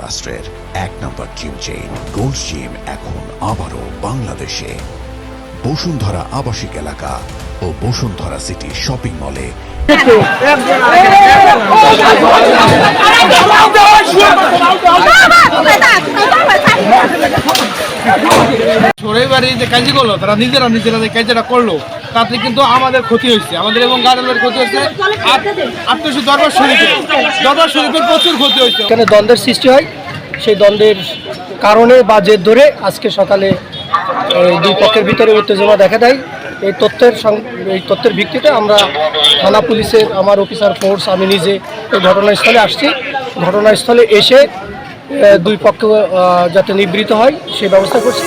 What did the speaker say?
যুক্তরাষ্ট্রের 1 নম্বর gym chain gold gym এখন আবারও বাংলাদেশে। বসুন্ধরা আবাসিক এলাকা ও বসুন্ধরা সিটি শপিং মলে। বাড়ি যে কাজী করলো তারা নিজেরা যে কাজটা করলো তাতে কিন্তু আমাদের ক্ষতি হয়েছে, আমাদের এবং গার্ডেনের ক্ষতি হয়েছে। আত্মীয় দরবার শরীফের প্রচুর ক্ষতি হয়েছে। এখানে দ্বন্দ্বের সৃষ্টি হয়, সেই দ্বন্দ্বের কারণে বা জের ধরে আজকে সকালে দুই পক্ষের ভিতরে উত্তেজনা দেখা দেয়। এই তথ্যের ভিত্তিতে আমরা থানা পুলিশের আমার অফিসার ফোর্স আমি নিজে এই ঘটনাস্থলে আসছি। ঘটনাস্থলে এসে দুই পক্ষ যাতে নিবৃত্ত হয় সেই ব্যবস্থা করছি।